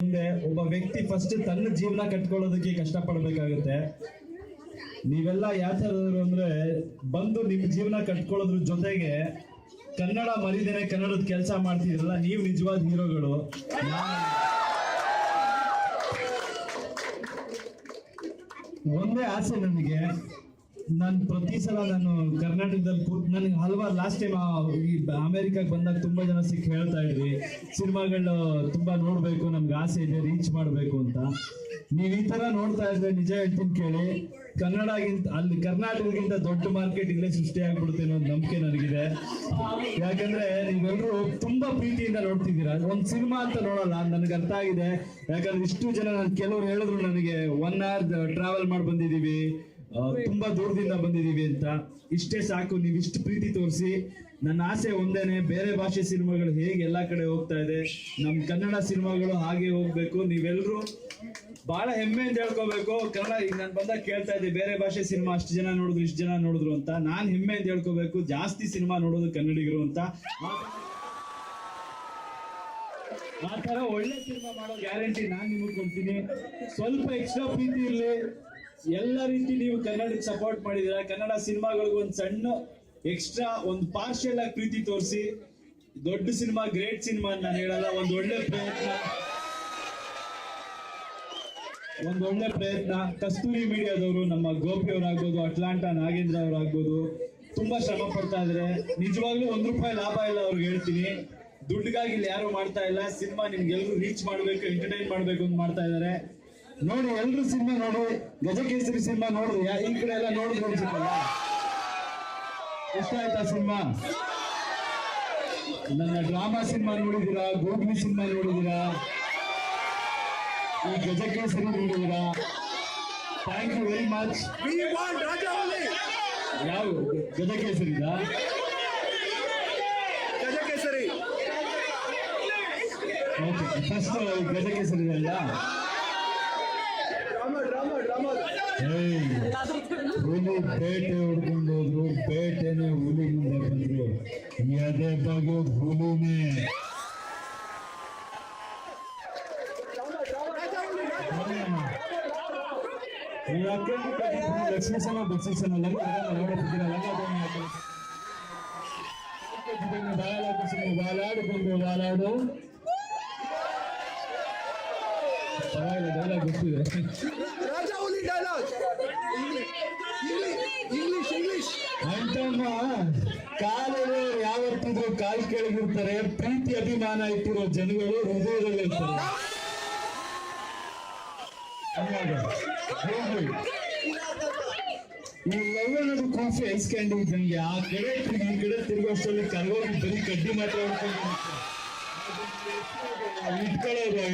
ಮುಂದೆ ಒಬ್ಬ ವ್ಯಕ್ತಿ ಫಸ್ಟ್ ತನ್ನ ಜೀವನ ಕಟ್ಕೊಳ್ಳೋದಕ್ಕೆ ಕಷ್ಟಪಡ್ಬೇಕಾಗುತ್ತೆ. ನೀವೆಲ್ಲ ಯಾವ ಥರದವರು ಅಂದ್ರೆ ಬಂದು ನಿಮ್ಮ ಜೀವನ ಕಟ್ಕೊಳ್ಳೋದ್ರ ಜೊತೆಗೆ ಕನ್ನಡ ಮರಿದೇನೆ ಕನ್ನಡದ ಕೆಲಸ ಮಾಡ್ತಿದ್ರಲ್ಲ, ನೀವು ನಿಜವಾದ ಹೀರೋಗಳು. ಒಂದೇ ಆಸೆ ನನಗೆ, ನಾನು ಪ್ರತಿ ಸಲ ನಾನು ಕರ್ನಾಟಕದಲ್ಲಿ ನನಗೆ ಹಲವಾರು ಲಾಸ್ಟ್ ಟೈಮ್ ಈ ಅಮೆರಿಕಾಗೆ ಬಂದಾಗ ತುಂಬಾ ಜನ ಸಿಕ್ಕಿ ಹೇಳ್ತಾ ಇದ್ರಿ ಸಿನಿಮಾಗಳು ತುಂಬಾ ನೋಡ್ಬೇಕು, ನಮ್ಗೆ ಆಸೆ ಇದೆ ರೀಚ್ ಮಾಡ್ಬೇಕು ಅಂತ. ನೀವ್ ಈ ತರ ನೋಡ್ತಾ ಇದ್ರೆ ನಿಜ ಹೇಳ್ತೀನಿ ಕೇಳಿ, ಅಲ್ಲಿ ಕರ್ನಾಟಕಕ್ಕಿಂತ ದೊಡ್ಡ ಮಾರ್ಕೆಟ್ ಇಲ್ಲೇ ಸೃಷ್ಟಿ ಆಗ್ಬಿಡುತ್ತೆ ಅನ್ನೋ ನಂಬಿಕೆ ನನಗಿದೆ. ಯಾಕಂದ್ರೆ ನೀವೆಲ್ಲರೂ ತುಂಬಾ ಪ್ರೀತಿಯಿಂದ ನೋಡ್ತಿದ್ದೀರಾ, ಒಂದ್ ಸಿನಿಮಾ ಅಂತ ನೋಡಲ್ಲ, ನನ್ಗೆ ಅರ್ಥ ಆಗಿದೆ. ಯಾಕಂದ್ರೆ ಇಷ್ಟು ಜನ ಕೆಲವ್ರು ಹೇಳಿದ್ರು ನನಗೆ 1 hour ಟ್ರಾವೆಲ್ ಮಾಡಿ ಬಂದಿದೀವಿ, ತುಂಬಾ ದೂರದಿಂದ ಬಂದಿದೀವಿ ಅಂತ. ಇಷ್ಟೇ ಸಾಕು, ನೀವ್ ಇಷ್ಟು ಪ್ರೀತಿ ತೋರಿಸಿ. ನನ್ನ ಆಸೆ ಒಂದೇನೆ, ಬೇರೆ ಭಾಷೆ ಸಿನಿಮಾಗಳು ಹೇಗೆ ಎಲ್ಲಾ ಕಡೆ ಹೋಗ್ತಾ ಇದೆ, ನಮ್ ಕನ್ನಡ ಸಿನಿಮಾಗಳು ಹಾಗೆ ಹೋಗ್ಬೇಕು. ನೀವೆಲ್ರು ಬಹಳ ಹೆಮ್ಮೆಯಿಂದ ಹೇಳ್ಕೋಬೇಕು. ಕನ್ನಡ ಈಗ ನಾನು ಬಂದಾಗ ಕೇಳ್ತಾ ಇದ್ದೆ, ಬೇರೆ ಭಾಷೆ ಸಿನಿಮಾ ಅಷ್ಟು ಜನ ನೋಡಿದ್ರು ಇಷ್ಟು ಜನ ನೋಡಿದ್ರು ಅಂತ. ನಾನ್ ಹೆಮ್ಮೆಯಿಂದ ಹೇಳ್ಕೋಬೇಕು, ಜಾಸ್ತಿ ಸಿನಿಮಾ ನೋಡೋದು ಕನ್ನಡಿಗರು ಅಂತ. ಆ ತರ ಒಳ್ಳೆ ಸಿನಿಮಾ ಮಾಡೋ ಗ್ಯಾರಂಟಿ ನಾನ್ ನಿಮಗೆ ಕೊಡ್ತೀನಿ. ಸ್ವಲ್ಪ ಎಕ್ಸ್ಟ್ರಾ ಪ್ರೀತಿ ಇರ್ಲಿ, ಎಲ್ಲ ರೀತಿ ನೀವು ಕನ್ನಡಕ್ಕೆ ಸಪೋರ್ಟ್ ಮಾಡಿದೀರಾ. ಕನ್ನಡ ಸಿನಿಮಾಗಳಿಗೆ ಒಂದು ಸಣ್ಣ ಎಕ್ಸ್ಟ್ರಾ, ಒಂದು ಪಾರ್ಷಿಯಲ್ ಆಗಿ ಪ್ರೀತಿ ತೋರಿಸಿ. ದೊಡ್ಡ ಸಿನಿಮಾ, ಗ್ರೇಟ್ ಸಿನಿಮಾ ನಾನು ಹೇಳಲ್ಲ, ಒಂದು ಒಳ್ಳೆ ಪ್ರಯತ್ನ. ಕಸ್ತೂರಿ ಮೀಡಿಯಾದವರು, ನಮ್ಮ ಗೋಪಿ ಅವರಾಗ್ಬೋದು, ಅಟ್ಲಾಂಟಾ ನಾಗೇಂದ್ರ ಅವರಾಗ್ಬೋದು, ತುಂಬಾ ಶ್ರಮ ಪಡ್ತಾ ಇದ್ರೆ. ನಿಜವಾಗ್ಲೂ ₹1 ಲಾಭ ಇಲ್ಲ ಅವ್ರಿಗೆ ಹೇಳ್ತೀನಿ. ದುಡ್ಡಿಗಾಗಿ ಇಲ್ಲಿ ಯಾರು ಮಾಡ್ತಾ ಇಲ್ಲ. ಸಿನಿಮಾ ನಿಮ್ಗೆಲ್ರು ರೀಚ್ ಮಾಡ್ಬೇಕು, ಎಂಟರ್ಟೈನ್ ಮಾಡ್ಬೇಕು ಅಂತ ಮಾಡ್ತಾ ಇದಾರೆ. ನೋಡಿ, ಎಲ್ರು ಸಿನಿಮಾ ನೋಡಿ. ಗಜಕೇಸರಿ ಸಿನಿಮಾ ನೋಡ್ರಿ, ಈ ಕಡೆ ಎಲ್ಲ ನೋಡಿದ್ರು ಅನ್ಸುತ್ತಲ್ಲ. ಇಷ್ಟ ಆಯ್ತಾ ಸಿನಿಮಾ? ನನ್ನ ಡ್ರಾಮಾ ಸಿನಿಮಾ ನೋಡಿದೀರಾ, ಗೋಗ್ಲಿ ಸಿನಿಮಾ ನೋಡಿದೀರಾ, ಈ ಗಜಕೇಸರಿ ನೋಡಿದೀರಾ. Thank you very much. ಯಾವ ಗಜಕೇಸರಿದ? ಫಸ್ಟ್ ಗಜಕೇಸರಿ ಅಲ್ಲ, ಹುಲಿ ಪೇಟೆ ಹುಡ್ಕೊಂಡು ಹೋದ್ರು, ಪೇಟೆನೆ ಹುಲಿ ಮುಂದೆ ಬಂದ್ರು, ಎದೆ ಬಗ್ಗೆ ಹುಲಿನೇ. ಲಕ್ಷ್ಮೀಸನ ಬಕ್ಷಿಸನ ಬಾಲಾಡಿಕೊಂಡು ಬಾಲಾಡು ಡೈಲಾಗ್ ಗೊತ್ತಿದೆ. ಅಂತಮ್ಮ ಕಾಲಲ್ಲಿ ಯಾವತ್ತಿದ್ರು ಕಾಲ್ ಕೆಳಗಿರ್ತಾರೆ. ಪ್ರೀತಿ ಅಭಿಮಾನ ಇಟ್ಟಿರೋ ಜನಗಳು ಹೃದಯದಲ್ಲಿರ್ತಾರೆ. ಈ ಲವ್ ಅನ್ನೋದು ಕಾಫಿ ಐಸ್ ಕ್ಯಾಂಡಿ ಇದ್ದಂಗೆ, ಆ ಕಡೆ ಈ ಕಡೆ ತಿರುಗೋಷ್ಟರಲ್ಲಿ ಕರ್ಗೋಗಿ ಬರೀ ಕಡ್ಡಿ ಮಾತ್ರ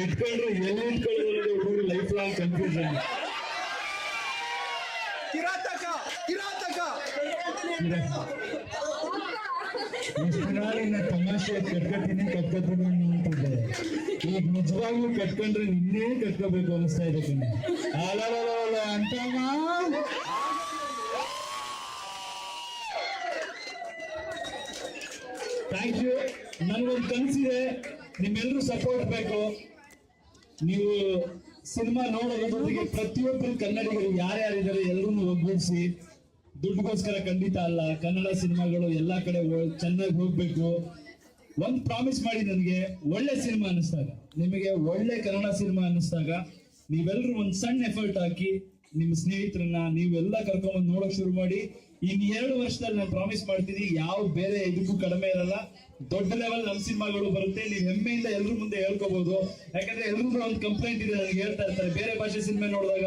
ಇಟ್ಕೊಂಡ್ರೆ ಎಲ್ಲಿ ಇಟ್ಕೊಳ್ಳೋದು ಹುಡುಗರು ಲೈಫ್ ಲಾಂಗ್ ಕನ್ಫ್ಯೂಷನ್. ಎಷ್ಟು ನಾಳಿನ ತಮಾಷೆ ಕಟ್ಕತೀನಿ ಅಂತಿದ್ದೆ, ಈಗ ನಿಜವಾಗ್ಲೂ ಕಟ್ಕೊಂಡ್ರೆ ನಿನ್ನೇ ಕಟ್ಕೋಬೇಕು ಅನಿಸ್ತಾ ಇದೆ ಕಣ್ಣು. ಅಲ್ಲ ಅಂತಮ್ಮ, ಥ್ಯಾಂಕ್ ಯು. ನನ್ಗೊಂದು ಕನಸಿದೆ, ನಿಮ್ಮೆಲ್ಲರೂ ಸಪೋರ್ಟ್ ಬೇಕು. ನೀವು ಸಿನಿಮಾ ನೋಡೋದ್ರ ಜೊತೆಗೆ ಪ್ರತಿಯೊಬ್ಬರು ಕನ್ನಡಿಗರು ಯಾರ್ಯಾರಿದ್ದಾರೆ ಎಲ್ಲರೂ ಒಗ್ಗೂಡಿಸಿ. ದುಡ್ಡುಗೋಸ್ಕರ ಖಂಡಿತ ಅಲ್ಲ, ಕನ್ನಡ ಸಿನಿಮಾಗಳು ಎಲ್ಲಾ ಕಡೆ ಚೆನ್ನಾಗಿ ಹೋಗ್ಬೇಕು. ಒಂದು ಪ್ರಾಮಿಸ್ ಮಾಡಿ ನನಗೆ, ಒಳ್ಳೆ ಸಿನಿಮಾ ಅನ್ನಿಸ್ದಾಗ, ನಿಮಗೆ ಒಳ್ಳೆ ಕನ್ನಡ ಸಿನಿಮಾ ಅನ್ನಿಸ್ದಾಗ ನೀವೆಲ್ಲರೂ ಒಂದು ಸಣ್ಣ ಎಫರ್ಟ್ ಹಾಕಿ ನಿಮ್ಮ ಸ್ನೇಹಿತರನ್ನ ನೀವೆಲ್ಲ ಕರ್ಕೊಂಡ್ಬಂದು ನೋಡಕ್ ಶುರು ಮಾಡಿ. ಇನ್ 2 ವರ್ಷದಲ್ಲಿ ನಾನು ಪ್ರಾಮಿಸ್ ಮಾಡ್ತೀನಿ, ಯಾವ ಬೇರೆ ಇದಕ್ಕೂ ಕಡಿಮೆ ಇರಲ್ಲ. ದೊಡ್ಡ ಲೆವೆಲ್ ನಮ್ಮ ಸಿನಿಮಾಗಳು ಬರುತ್ತೆ. ನೀವು ಹೆಮ್ಮೆಯಿಂದ ಎಲ್ರ ಮುಂದೆ ಹೇಳ್ಕೋಬಹುದು. ಯಾಕಂದ್ರೆ ಎಲ್ರಿಗೂ ಒಂದು ಕಂಪ್ಲೇಂಟ್ ಇದೆ, ನನಗೆ ಹೇಳ್ತಾ ಇರ್ತಾರೆ, ಬೇರೆ ಭಾಷೆ ಸಿನಿಮಾ ನೋಡಿದಾಗ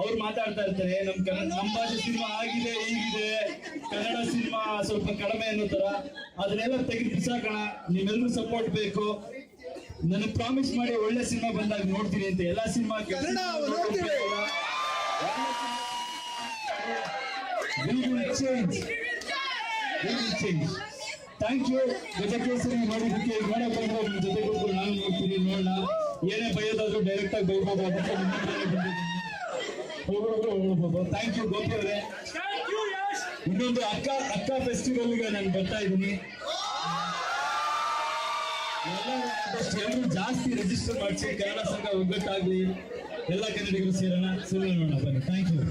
ಅವ್ರು ಮಾತಾಡ್ತಾ ಇರ್ತಾರೆ, ನಮ್ಮ ಭಾಷೆ ಸಿನಿಮಾ ಆಗಿದೆ ಹೀಗಿದೆ, ಕನ್ನಡ ಸಿನಿಮಾ ಸ್ವಲ್ಪ ಕಡಿಮೆ ಅನ್ನೋ ತರ. ಅದನ್ನೆಲ್ಲ ತೆಗೆದು ಬಿಸಾಕೋಣ. ನೀವೆಲ್ಲರೂ ಸಪೋರ್ಟ್ ಬೇಕು. ನನಗೆ ಪ್ರಾಮಿಸ್ ಮಾಡಿ, ಒಳ್ಳೆ ಸಿನಿಮಾ ಬಂದಾಗ ನೋಡ್ತೀನಿ ಅಂತ. ಎಲ್ಲಾ ಸಿನಿಮಾ ಥ್ಯಾಂಕ್ ಯು. ಗಜಕೇಸರಿ ನೋಡಿದ್ದಕ್ಕೆ ಜೊತೆ ಕೂತ್ಕೊಂಡು ನಾನು ನೋಡ್ತೀನಿ, ನೋಡೋಣ. ಏನೇ ಬೈಯೋದಾದ್ರು ಡೈರೆಕ್ಟ್ ಆಗಿ ಬೈಬೋದು, ಅದಕ್ಕೆ ಹೋಗ್ಬೋದು. ಥ್ಯಾಂಕ್ ಯು ಗೋಪಿ ಅವರೇ. ಇನ್ನೊಂದು ಅಕ್ಕ ಫೆಸ್ಟಿವಲ್ಗೆ ನಾನು ಬರ್ತಾ ಇದ್ದೀನಿ. ಎಲ್ಲರೂ ಜಾಸ್ತಿ ರಿಜಿಸ್ಟರ್ ಮಾಡಿಸಿ ಕನ್ನಡ ಸಂಘ ಒಗ್ಗಟ್ಟಾಗ್ಲಿ, ಎಲ್ಲ ಕನ್ನಡಿಗರು ಸೇರೋಣ, ನೋಡೋಣ ಬನ್ನಿ. Thank you.